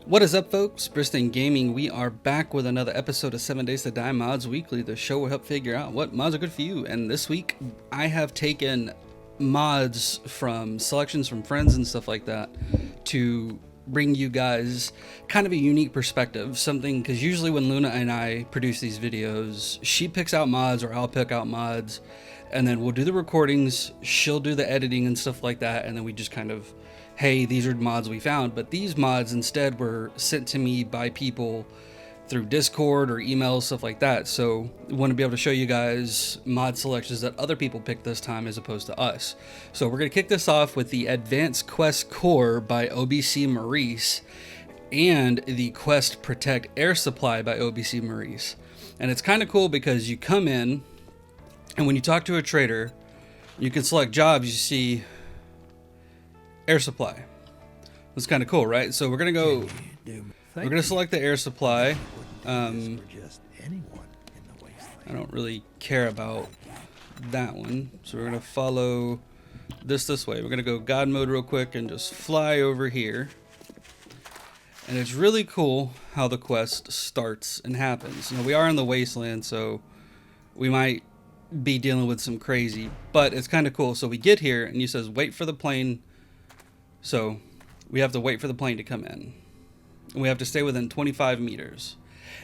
What is up, folks? Briston Gaming. We are back with another episode of 7 Days to Die Mods Weekly. The show will help figure out what mods are good for you. And this week, I have taken mods from selections from friends and stuff like that to bring you guys kind of a unique perspective. Something, because usually when Luna and I produce these videos, she picks out mods or I'll pick out mods. And then we'll do the recordings, she'll do the editing and stuff like that. And then we just kind of, hey, these are mods we found. But these mods instead were sent to me by people through Discord or emails, stuff like that. So I want to be able to show you guys mod selections that other people picked this time as opposed to us. So we're going to kick this off with the Advanced Quest Core by OBC Maurice and the Quest Protect Air Supply by OBC Maurice. And it's kind of cool because you come in, and when you talk to a trader, you can select jobs, you see air supply. That's kind of cool, right? So we're going to select the air supply. I don't really care about that one. So we're going to follow this way. We're going to go God mode real quick and just fly over here. And it's really cool how the quest starts and happens. You know, we are in the wasteland, so we might be dealing with some crazy, but it's kind of cool. So we get here and he says wait for the plane, so we have to wait for the plane to come in and we have to stay within 25 meters,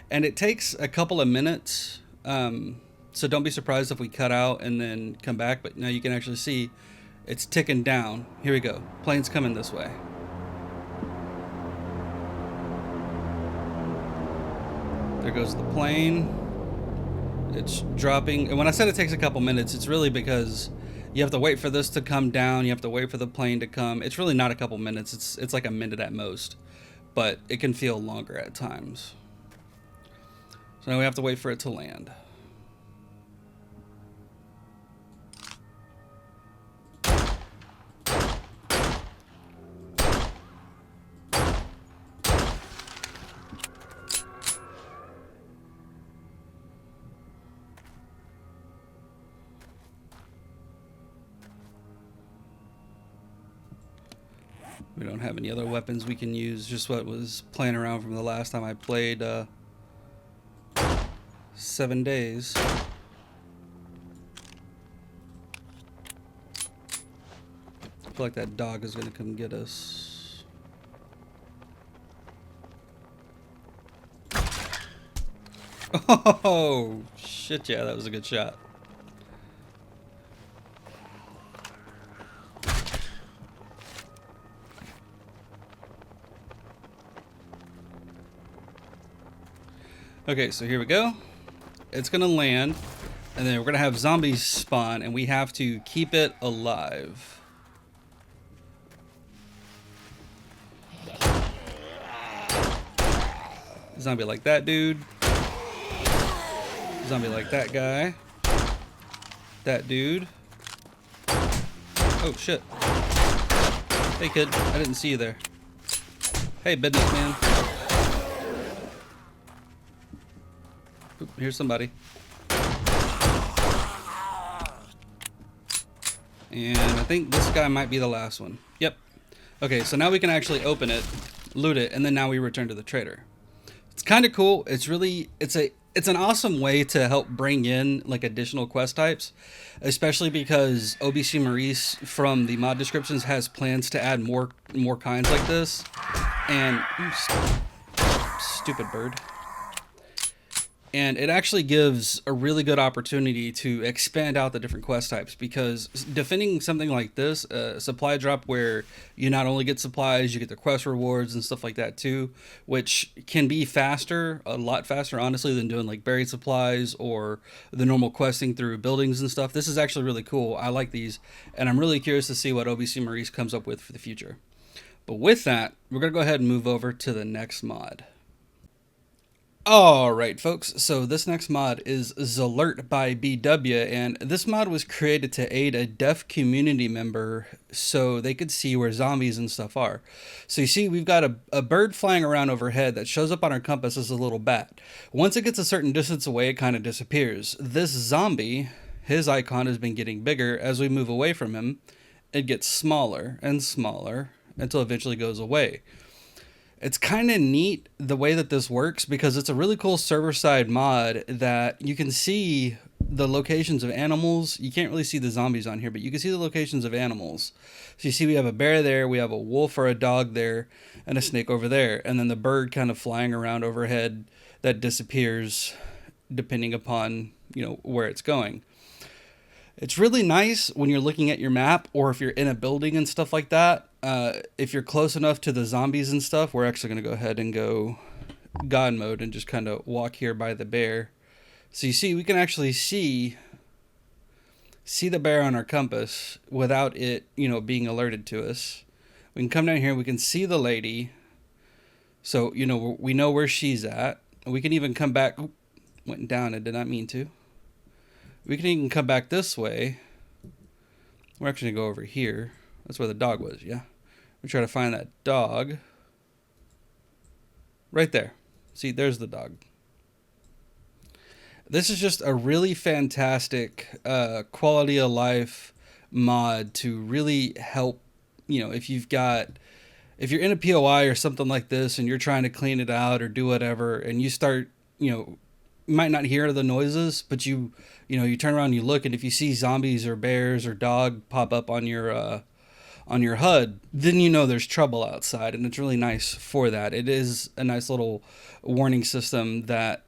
and it takes a couple of minutes, so don't be surprised if we cut out and then come back. But now you can actually see it's ticking down. Here we go, plane's coming this way. There goes the plane. It's dropping, and when I said it takes a couple minutes, it's really because you have to wait for this to come down, you have to wait for the plane to come. It's really not a couple minutes, it's like a minute at most, but it can feel longer at times. So now we have to wait for it to land. We don't have any other weapons we can use, just what was playing around from the last time I played 7 days. I feel like that dog is going to come get us. Oh, shit, yeah, that was a good shot. Okay, so here we go. It's gonna land, and then we're gonna have zombies spawn, and we have to keep it alive. Zombie like that dude. Zombie like that guy. That dude. Oh shit. Hey kid, I didn't see you there. Hey businessman. Oop, here's somebody. And I think this guy might be the last one. Yep. Okay, so now we can actually open it, loot it, and then now we return to the trader. It's kind of cool. It's really, it's an awesome way to help bring in like additional quest types, especially because OBC Maurice from the mod descriptions has plans to add more kinds like this. And stupid bird. And it actually gives a really good opportunity to expand out the different quest types, because defending something like this, supply drop where you not only get supplies, you get the quest rewards and stuff like that too, which can be faster, a lot faster, honestly, than doing like buried supplies or the normal questing through buildings and stuff. This is actually really cool. I like these, and I'm really curious to see what OBC Maurice comes up with for the future. But with that, we're going to go ahead and move over to the next mod. Alright folks, so this next mod is zAlert by BW, and this mod was created to aid a deaf community member so they could see where zombies and stuff are. So you see we've got a bird flying around overhead that shows up on our compass as a little bat. Once it gets a certain distance away, it kind of disappears. This zombie, his icon has been getting bigger. As we move away from him, it gets smaller and smaller until it eventually goes away. It's kind of neat the way that this works because it's a really cool server side mod that you can see the locations of animals. You can't really see the zombies on here, but you can see the locations of animals. So you see we have a bear there, we have a wolf or a dog there, and a snake over there. And then the bird kind of flying around overhead that disappears depending upon, where it's going. It's really nice when you're looking at your map or if you're in a building and stuff like that. If you're close enough to the zombies and stuff, we're actually going to go ahead and go God mode and just kind of walk here by the bear. So you see, we can actually see the bear on our compass without it, being alerted to us. We can come down here, we can see the lady. So, we know where she's at. We can even come back. Oop, went down, I did not mean to. We can even come back this way. We're actually going to go over here. That's where the dog was, yeah. We try to find that dog. Right there. See, there's the dog. This is just a really fantastic quality of life mod to really help, if you're in a POI or something like this and you're trying to clean it out or do whatever and you start, you might not hear the noises, but you turn around and you look, and if you see zombies or bears or dog pop up on your HUD, then there's trouble outside, and it's really nice for that. It is a nice little warning system that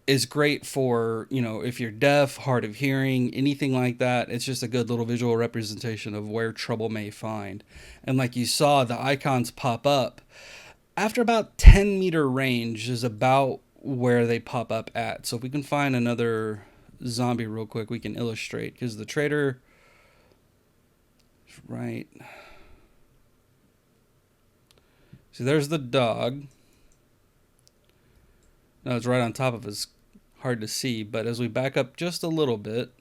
is great for, if you're deaf, hard of hearing, anything like that. It's just a good little visual representation of where trouble may find. And like you saw, the icons pop up after about 10-meter range is about where they pop up at. So if we can find another zombie real quick, we can illustrate, because the trader is right. See, there's the dog. No, it's right on top of us. Hard to see, but as we back up just a little bit,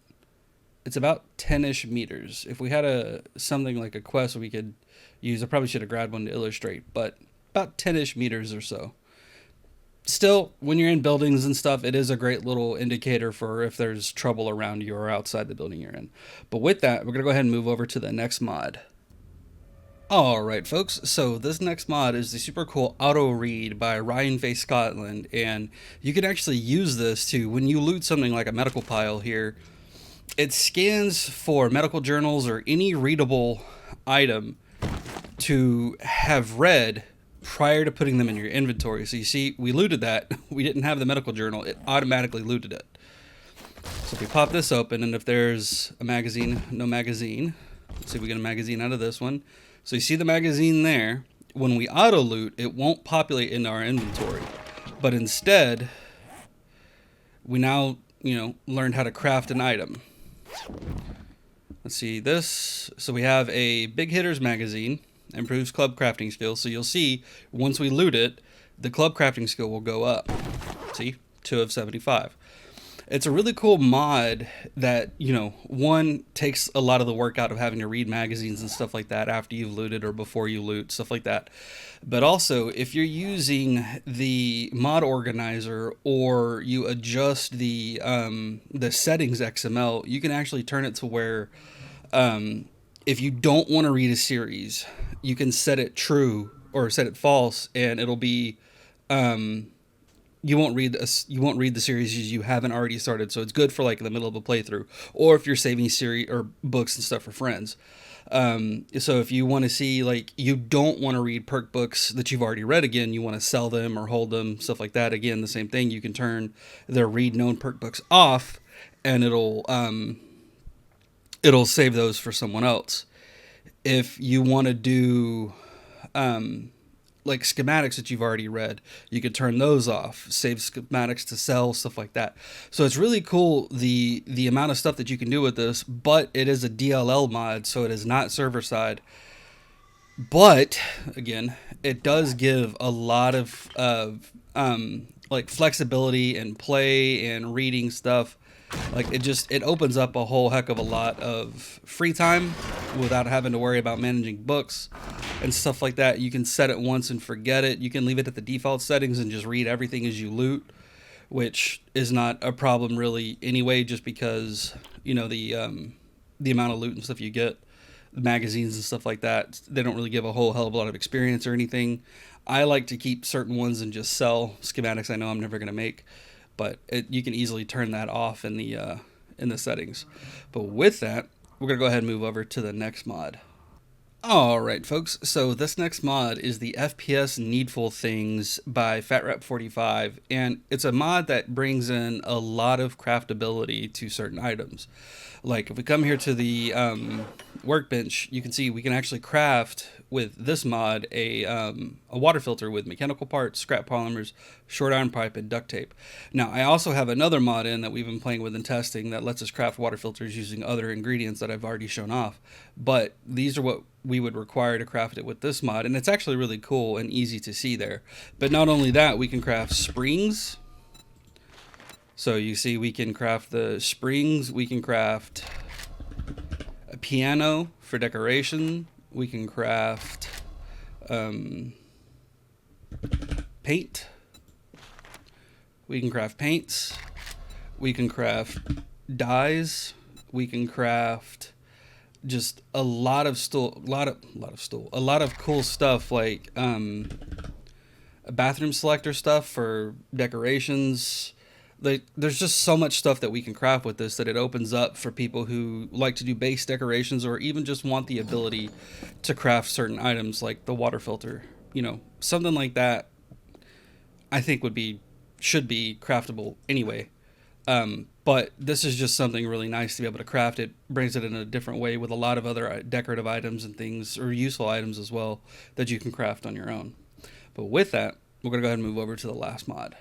it's about 10-ish meters. If we had something like a quest we could use, I probably should have grabbed one to illustrate, but about 10-ish meters or so. Still, when you're in buildings and stuff, it is a great little indicator for if there's trouble around you or outside the building you're in. But with that, we're going to go ahead and move over to the next mod. Alright folks, so this next mod is the super cool Auto Read by Ryan Face Scotland, and you can actually use this to, when you loot something like a medical pile here, it scans for medical journals or any readable item to have read prior to putting them in your inventory. So you see, we looted that, we didn't have the medical journal, it automatically looted it. So if we pop this open, and if there's a magazine, no magazine, let's see if we get a magazine out of this one. So you see the magazine there. When we auto loot, it won't populate into our inventory, but instead we now, learned how to craft an item. Let's see this. So we have a big hitters magazine, improves club crafting skills. So you'll see once we loot it, the club crafting skill will go up. See, 2 of 75. It's a really cool mod that, one, takes a lot of the work out of having to read magazines and stuff like that after you've looted or before you loot, stuff like that. But also, if you're using the mod organizer or you adjust the settings XML, you can actually turn it to where if you don't want to read a series, you can set it true or set it false, and it'll be you won't read the series you haven't already started. So it's good for like in the middle of a playthrough, or if you're saving series or books and stuff for friends. So if you want to see, like, you don't want to read perk books that you've already read again, you want to sell them or hold them, stuff like that. Again, the same thing. You can turn the read known perk books off, and it'll save those for someone else. If you want to do like schematics that you've already read, you could turn those off, save schematics to sell, stuff like that. So it's really cool the amount of stuff that you can do with this, but it is a DLL mod, so it is not server side. But again, it does give a lot of like flexibility and play and reading stuff. Like it opens up a whole heck of a lot of free time without having to worry about managing books and stuff like that. You can set it once and forget it. You can leave it at the default settings and just read everything as you loot, which is not a problem really anyway, just because the amount of loot and stuff you get. magazines and stuff like that. They don't really give a whole hell of a lot of experience or anything. I like to keep certain ones and just sell schematics I know I'm never going to make, but you can easily turn that off in the settings. But with that, we're going to go ahead and move over to the next mod. Alright folks, so this next mod is the FPS Needful Things by FatRep45, and it's a mod that brings in a lot of craftability to certain items. Like if we come here to the workbench, you can see we can actually craft with this mod a water filter with mechanical parts, scrap polymers, short iron pipe, and duct tape. Now I also have another mod in that we've been playing with and testing that lets us craft water filters using other ingredients that I've already shown off, but these are what we would require to craft it with this mod, and it's actually really cool and easy to see there. But not only that, we can craft springs. So you see we can craft the springs, we can craft a piano for decoration, we can craft paint, we can craft paints, we can craft dyes, we can craft just a lot of cool stuff, like a bathroom selector stuff for decorations. There's just so much stuff that we can craft with this that it opens up for people who like to do base decorations or even just want the ability to craft certain items like the water filter. You know, something like that I think should be craftable anyway. But this is just something really nice to be able to craft. It brings it in a different way with a lot of other decorative items and things, or useful items as well, that you can craft on your own. But with that, we're going to go ahead and move over to the last mod.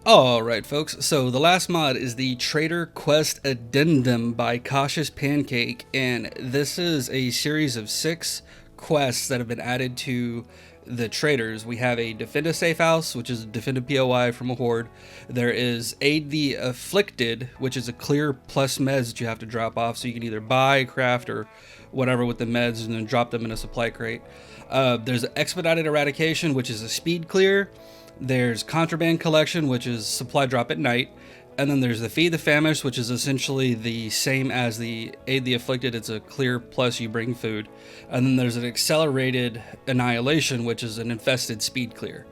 Alright folks, so the last mod is the Trader Quest Addendum by Cautious Pancake, and this is a series of 6 quests that have been added to the traders. We have a defend a safe house, which is defend a POI from a horde. There is aid the afflicted, which is a clear plus meds that you have to drop off, so you can either buy, craft, or whatever with the meds and then drop them in a supply crate. There's expedited eradication, which is a speed clear. There's contraband collection, which is supply drop at night. And then there's the feed the famished, which is essentially the same as the aid the afflicted. It's a clear plus you bring food. And then there's an accelerated annihilation, which is an infested speed clear.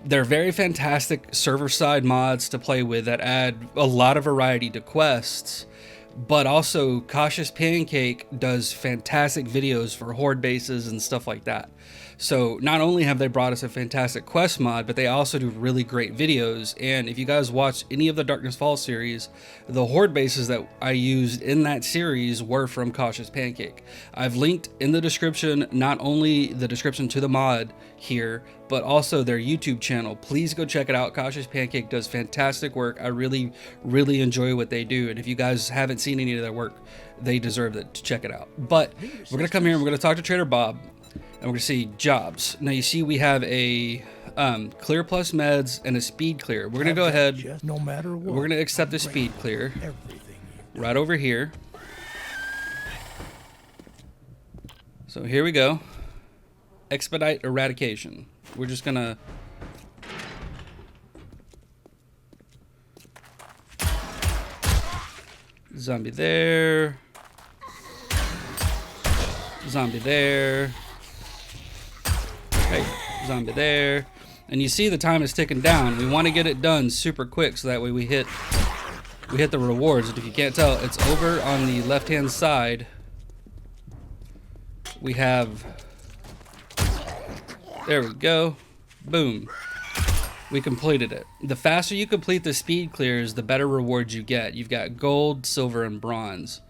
They're very fantastic server side mods to play with that add a lot of variety to quests. But also Cautious Pancake does fantastic videos for horde bases and stuff like that. So not only have they brought us a fantastic quest mod, but they also do really great videos. And if you guys watch any of the Darkness Falls series, the horde bases that I used in that series were from Cautious Pancake. I've linked in the description, not only the description to the mod here, but also their YouTube channel. Please go check it out. Cautious Pancake does fantastic work. I really, really enjoy what they do. And if you guys haven't seen any of their work, they deserve it to check it out. But we're going to come here and we're going to talk to Trader Bob. And we're going to see jobs. Now you see we have a clear plus meds and a speed clear. We're going to go ahead. No matter what, we're going to accept the speed clear right over here. So here we go. Expedite eradication. We're just going to zombie there. Zombie there. Hey, zombie there. And you see the time is ticking down. We want to get it done super quick so that way we hit the rewards. And if you can't tell, it's over on the left hand side. We have, there we go, boom, we completed it. The faster you complete the speed clears, the better rewards you get. You've got gold, silver, and bronze.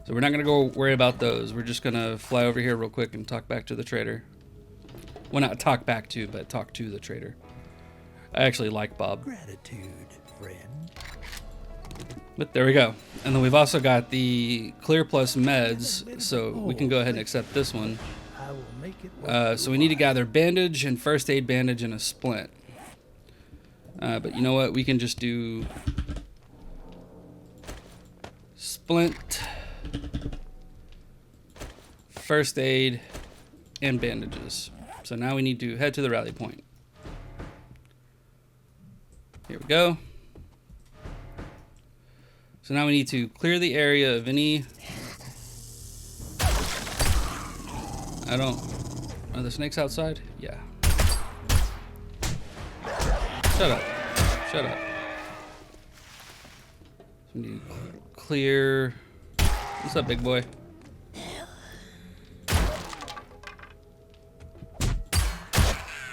So we're not going to go worry about those. We're just going to fly over here real quick and talk back to the trader. Well, not talk back to, but talk to the trader. I actually like Bob. Gratitude, friend. But there we go. And then we've also got the clear plus meds, so we can go ahead and accept this one. I will make it So we need to gather bandage and first aid bandage and a splint. But you know what? We can just do splint, first aid, and bandages. So now we need to head to the rally point. Here we go. So now we need to clear the area of any I don't... Are the snakes outside? Yeah. Shut up. Shut up. So we need to clear... What's up, big boy?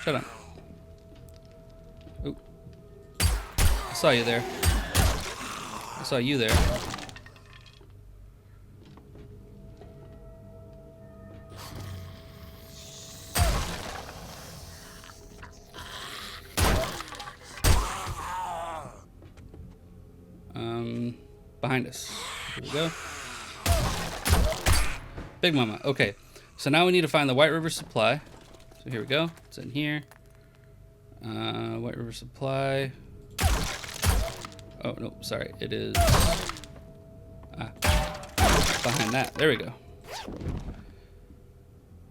Shut up. Oop. I saw you there. I saw you there. Behind us. Here we go. Big Mama. Okay. So now we need to find the White River Supply. So here we go. It's in here. White River Supply. Oh, no. Sorry. It is behind that. There we go.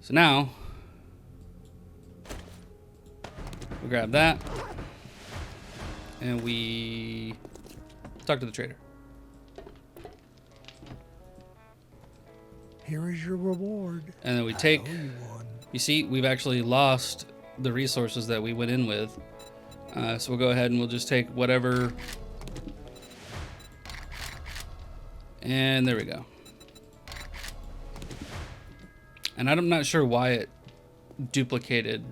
So now we grab that. And we talk to the trader. Here is your reward. And then we take... You see, we've actually lost the resources that we went in with. So we'll go ahead and we'll just take whatever. And there we go. And I'm not sure why it duplicated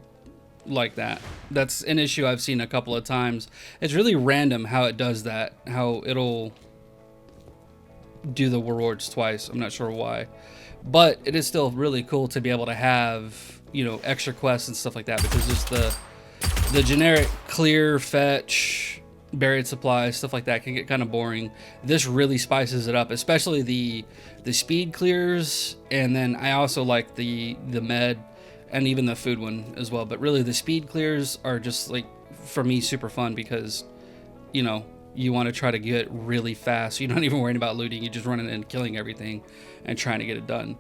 like that. That's an issue I've seen a couple of times. It's really random how it does that. How it'll do the rewards twice. I'm not sure why. But it is still really cool to be able to have, you know, extra quests and stuff like that, because just the generic clear, fetch, buried supplies, stuff like that can get kind of boring. This really spices it up, especially the speed clears, and then I also like the med and even the food one as well. But really the speed clears are just, like, for me, super fun because, you know, you want to try to get really fast. You're not even worrying about looting. You're just running in and killing everything and trying to get it done.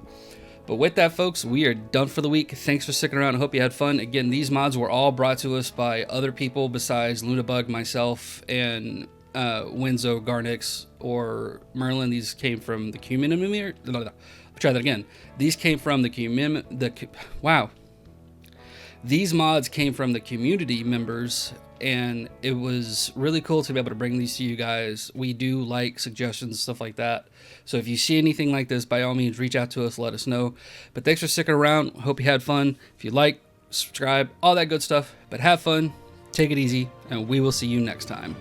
But with that, folks, we are done for the week. Thanks for sticking around. I hope you had fun. Again, these mods were all brought to us by other people besides Lunabug, myself, and Winzo, Garnix, or Merlin. These came from the community. I'll try that again. These came from the community. Wow. These mods came from the community members, and it was really cool to be able to bring these to you guys. We do like suggestions, stuff like that. So if you see anything like this, by all means, reach out to us, let us know. But thanks for sticking around. Hope you had fun. If you like, subscribe, all that good stuff. But have fun, take it easy, and we will see you next time.